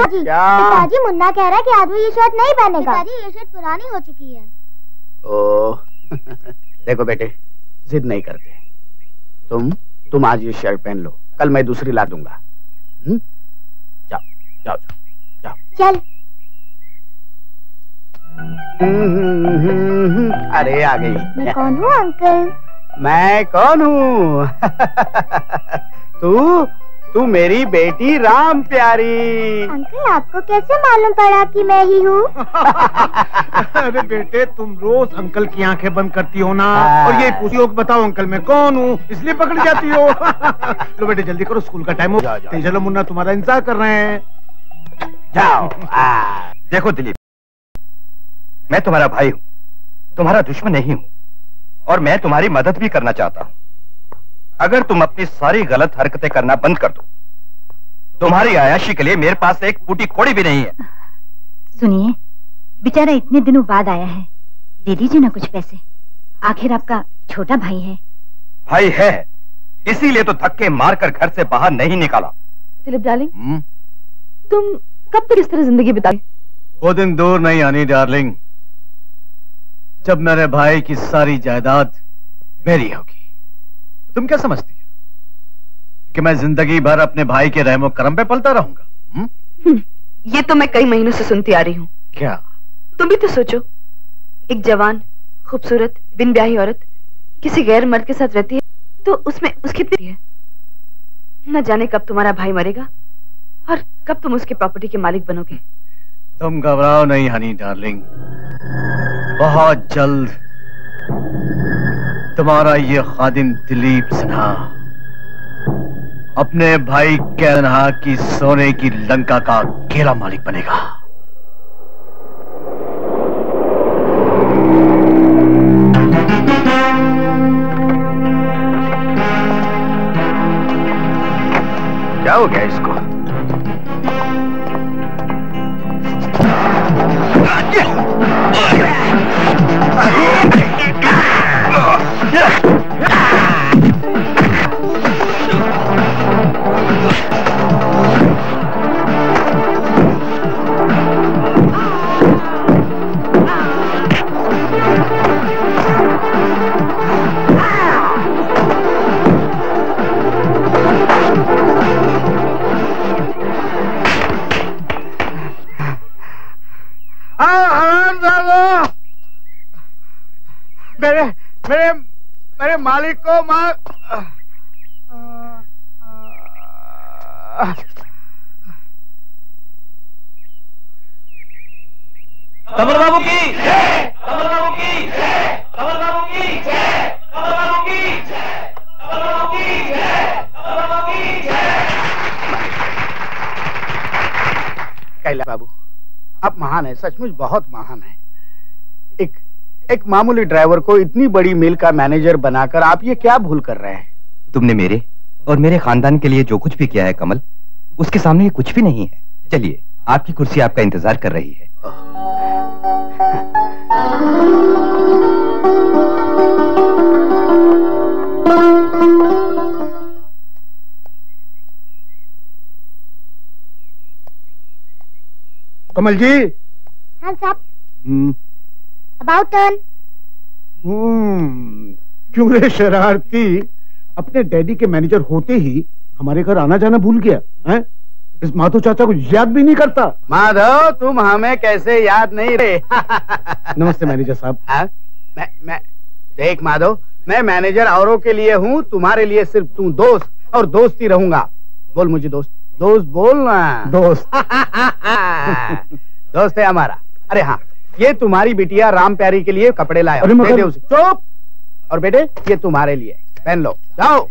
पिताजी मुन्ना कह रहा है कि आज वो ये शर्ट नहीं पहनेगा। पिताजी ये शर्ट पुरानी हो चुकी है। ओह देखो बेटे, जिद नहीं करते। तुम आज ये शर्ट पहन लो, कल मैं दूसरी ला दूंगा। जाओ जाओ जाओ जाओ। चल। अरे आ गई। मैं कौन हूँ अंकल? मैं कौन हूँ? तू मेरी बेटी राम प्यारी। अंकल आपको कैसे मालूम पड़ा कि मैं ही हूँ? अरे बेटे, तुम रोज अंकल की आंखें बंद करती हो ना, और ये पूछो कि बताओ अंकल मैं कौन हूँ, इसलिए पकड़ जाती हो। लो बेटे जल्दी करो, स्कूल का टाइम हो। चलो मुन्ना तुम्हारा इंतजार कर रहे हैं। जाओ। देखो दिलीप, मैं तुम्हारा भाई हूँ, तुम्हारा दुश्मन नहीं हूँ, और मैं तुम्हारी मदद भी करना चाहता हूँ। अगर तुम अपनी सारी गलत हरकतें करना बंद कर दो, तुम्हारी आयाशी के लिए मेरे पास एक फूटी कोड़ी भी नहीं है। सुनिए, बेचारा इतने दिनों बाद आया है, दे दीजिए ना कुछ पैसे, आखिर आपका छोटा भाई है। भाई है, इसीलिए तो धक्के मारकर घर से बाहर नहीं निकाला। दिलीप डार्लिंग, तुम कब तक इस तरह जिंदगी बिताओगे? वो दिन दूर नहीं आनी डार्लिंग, जब मेरे भाई की सारी जायदाद मेरी होगी। तुम क्या समझती हो कि मैं जिंदगी भर अपने भाई के रहमो करम पे पलता रहूंगा? ये तो मैं कई महीनों से सुनती आ रही हूँ। क्या? तुम भी तो सोचो, एक जवान खूबसूरत बिन ब्याही औरत किसी गैर मर्द के साथ रहती है तो उसमें उसकी कितनी है। न जाने कब तुम्हारा भाई मरेगा और कब तुम उसकी प्रॉपर्टी के मालिक बनोगे। तुम घबराओ नहीं हनी डार्लिंग, बहुत जल्द तुम्हारा ये खादिम दिलीप सिन्हा अपने भाई कैनहा की सोने की लंका का अकेला मालिक बनेगा। क्या हो गया इसको? मेरे मालिक को मार। कमल बाबू की जय, कमल बाबू की जय, कमल बाबू की जय, कमल बाबू की जय, कमल बाबू की जय, कमल बाबू की जय। कैलाश बाबू, आप महान है, सचमुच बहुत महान है। एक मामूली ड्राइवर को इतनी बड़ी मिल का मैनेजर बनाकर आप ये क्या भूल कर रहे हैं? तुमने मेरे और मेरे खानदान के लिए जो कुछ भी किया है कमल, उसके सामने ये कुछ भी नहीं है। चलिए, आपकी कुर्सी आपका इंतजार कर रही है। कमल जी। हाँ साहब। About turn. क्यों रे शरारती, अपने डैडी के मैनेजर होते ही हमारे घर आना जाना भूल गया है? इस माधव चाचा को याद भी नहीं करता। माधव, तुम हमें कैसे याद नहीं रहे? नमस्ते मैनेजर साहब। मैं देख माधव, मैं मैनेजर औरों के लिए हूँ, तुम्हारे लिए सिर्फ तुम दोस्त और दोस्त ही रहूंगा। बोल मुझे दोस्त, दोस्त बोलना। दोस्त। दोस्त है हमारा। अरे हाँ, ये तुम्हारी बिटिया राम प्यारी के लिए कपड़े लाया। अरे मगर... दे उसे। चुप। और बेटे ये तुम्हारे लिए, पहन लो। जाओ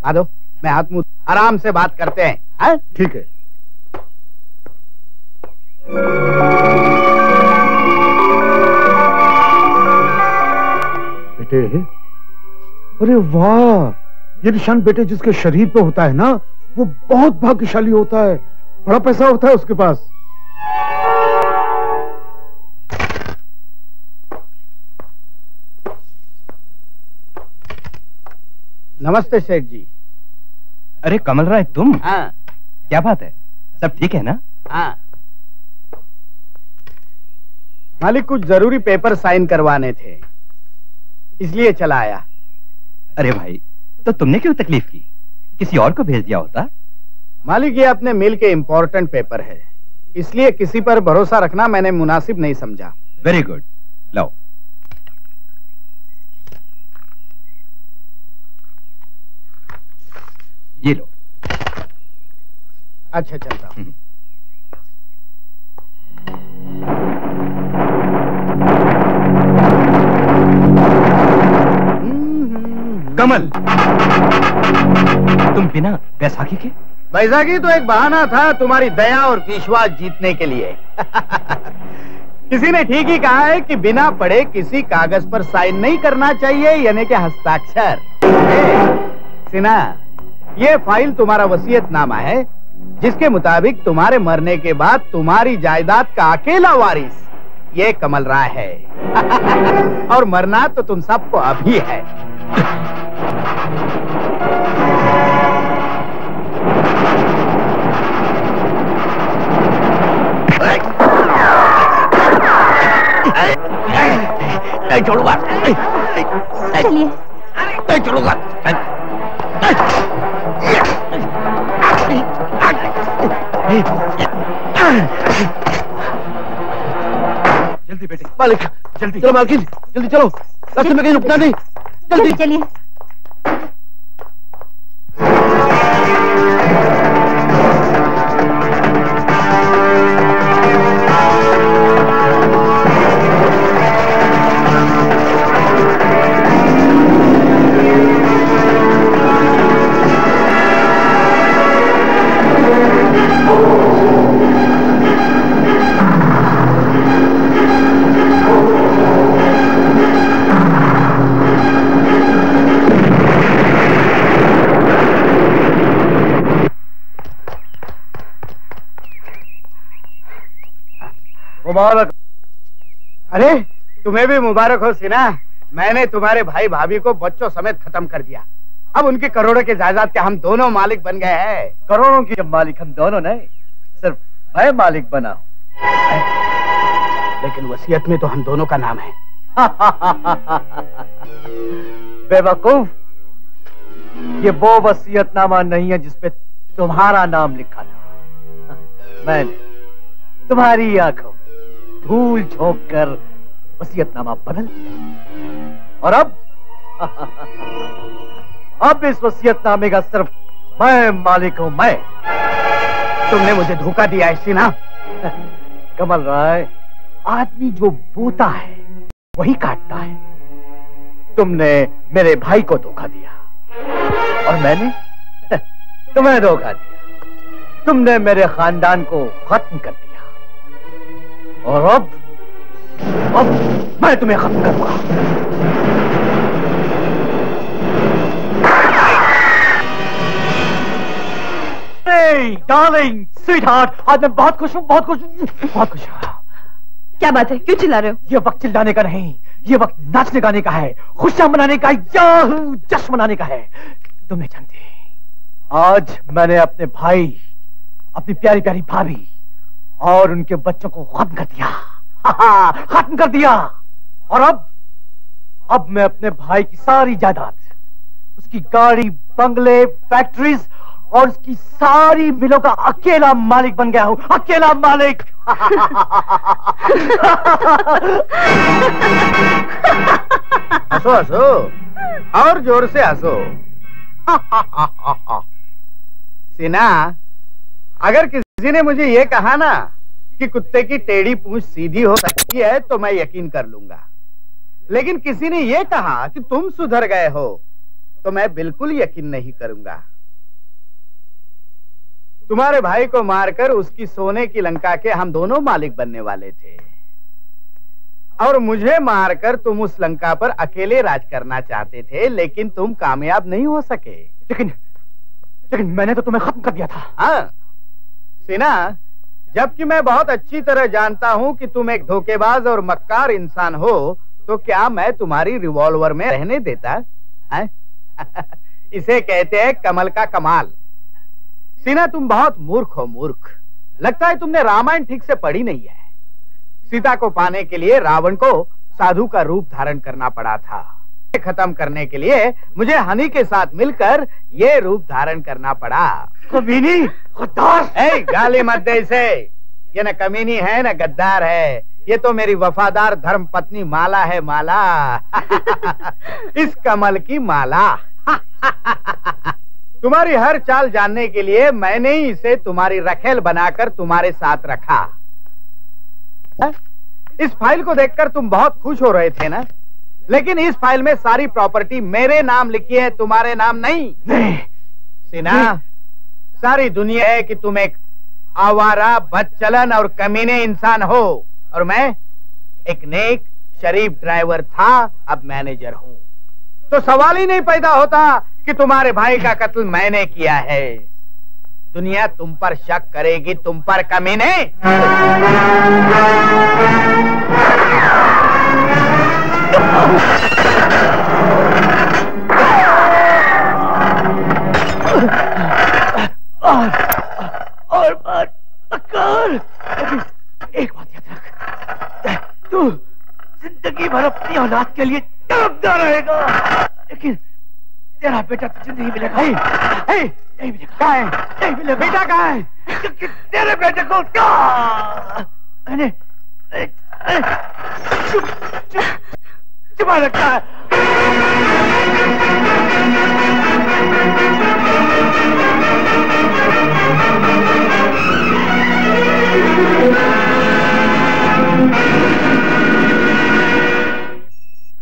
आ दो, मैं हाथ मुंह आराम से बात करते हैं। हाँ? ठीक है। बेटे, अरे वाह, ये निशान बेटे जिसके शरीर पे होता है ना, वो बहुत भाग्यशाली होता है, बड़ा पैसा होता है उसके पास। नमस्ते सेठ जी। अरे कमल राय तुम? हाँ। क्या बात है, सब ठीक है ना? हाँ मालिक, कुछ जरूरी पेपर साइन करवाने थे, इसलिए चला आया। अरे भाई, तो तुमने क्यों तकलीफ की? किसी और को भेज दिया होता। मालिक, ये अपने मिल के इम्पोर्टेंट पेपर है, इसलिए किसी पर भरोसा रखना मैंने मुनासिब नहीं समझा। वेरी गुड, लो। ये लो। अच्छा चलता हूं। कमल, तुम बिना बैसाखी के? बैसाखी तो एक बहाना था तुम्हारी दया और विश्वास जीतने के लिए। किसी ने ठीक ही कहा है कि बिना पढ़े किसी कागज पर साइन नहीं करना चाहिए, यानी कि हस्ताक्षर। सिन्हा, ये फाइल तुम्हारा वसीयतनामा है, जिसके मुताबिक तुम्हारे मरने के बाद तुम्हारी जायदाद का अकेला वारिस ये कमल राय है। और मरना तो तुम सबको अभी है। नहीं छोड़ूंगा। चलिए। नहीं छोड़ूंगा। जल्दी बेटे। मालिक जल्दी चलो, मालकिन जल्दी चलो, रास्ते में कहीं रुकना नहीं। जल्दी चलिए। मुबारक। अरे तुम्हें भी मुबारक हो सिन्हा, मैंने तुम्हारे भाई भाभी को बच्चों समेत खत्म कर दिया। अब उनके करोड़ों के जायदाद के हम दोनों मालिक बन गए हैं। करोड़ों की मालिक हम दोनों नहीं, सिर्फ मैं मालिक बना हूं। लेकिन वसीयत में तो हम दोनों का नाम है। बेवकूफ, ये वो वसीयतनामा नहीं है जिसपे तुम्हारा नाम लिखा था। मैंने तुम्हारी आंखों में धूल झोंक कर वसीयतनामा बदल दिया, और अब इस वसीयतनामे का सिर्फ मैं मालिक हूं। मैं। तुमने मुझे धोखा दिया है सिन्हा। कमल राय, आदमी जो बोता है वही काटता है। तुमने मेरे भाई को धोखा दिया और मैंने तुम्हें धोखा दिया। तुमने मेरे खानदान को खत्म कर दिया और अब मैं तुम्हें खत्म करूंगा। डार्लिंग, स्वीटहार्ट, आज मैं बहुत खुश हूँ, बहुत खुश हूँ, बहुत खुश हूँ। क्या बात है, क्यों चिल्ला रहे हो? ये वक्त चिल्लाने का नहीं, ये वक्त नाचने गाने का है, खुशियां मनाने का, याहू जश्न मनाने का है। तुम नहीं जानते, आज मैंने अपने भाई, अपनी प्यारी प्यारी भाभी और उनके बच्चों को खत्म कर दिया। खत्म कर दिया। और अब मैं अपने भाई की सारी जायदाद, उसकी गाड़ी, बंगले, फैक्ट्रीज और उसकी सारी मिलों का अकेला मालिक बन गया हूं। अकेला मालिक। हंसो हंसो, और जोर से हंसो। सिन्हा, अगर किसी ने मुझे ये कहा ना कि कुत्ते की टेढ़ी पूंछ सीधी हो सकती है तो मैं यकीन कर लूंगा, लेकिन किसी ने ये कहा कि तुम सुधर गए हो तो मैं बिल्कुल यकीन नहीं करूंगा। तुम्हारे भाई को मारकर उसकी सोने की लंका के हम दोनों मालिक बनने वाले थे, और मुझे मारकर तुम उस लंका पर अकेले राज करना चाहते थे, लेकिन तुम कामयाब नहीं हो सके। लेकिन मैंने तो तुम्हें खत्म कर दिया था। हाँ सिन्हा, जबकि मैं बहुत अच्छी तरह जानता हूं कि तुम एक धोखेबाज और मक्कार इंसान हो, तो क्या मैं तुम्हारी रिवॉल्वर में रहने देता? इसे कहते हैं कमल का कमाल। सिन्हा, तुम बहुत मूर्ख हो, मूर्ख। लगता है तुमने रामायण ठीक से पढ़ी नहीं है। सीता को पाने के लिए रावण को साधु का रूप धारण करना पड़ा था। खत्म करने के लिए मुझे हनी के साथ मिलकर ये रूप धारण करना पड़ा। कमीनी, गद्दार! गाली मत दे इसे। ये न कमीनी है न गद्दार है, ये तो मेरी वफादार धर्म पत्नी माला है, माला। इस कमल की माला। तुम्हारी हर चाल जानने के लिए मैंने ही इसे तुम्हारी रखेल बनाकर तुम्हारे साथ रखा। इस फाइल को देखकर तुम बहुत खुश हो रहे थे ना, लेकिन इस फाइल में सारी प्रॉपर्टी मेरे नाम लिखी है, तुम्हारे नाम नहीं। सिन्हा, सारी दुनिया है कि तुम एक आवारा, बदचलन और कमीने इंसान हो, और मैं एक नेक शरीफ ड्राइवर था, अब मैनेजर हूं। तो सवाल ही नहीं पैदा होता कि तुम्हारे भाई का कत्ल मैंने किया है। दुनिया तुम पर शक करेगी, तुम पर, कमीने। और बात कर। एक बात याद रख, तू जिंदगी भर अपनी औलाद के लिए तड़पता रहेगा, लेकिन तेरा बेटा तुझे नहीं मिलेगा। नहीं मिलेगा। कहाँ है? नहीं मिलेगा। बेटा कहाँ है? तेरे बेटे को मैंने चुप रखा है।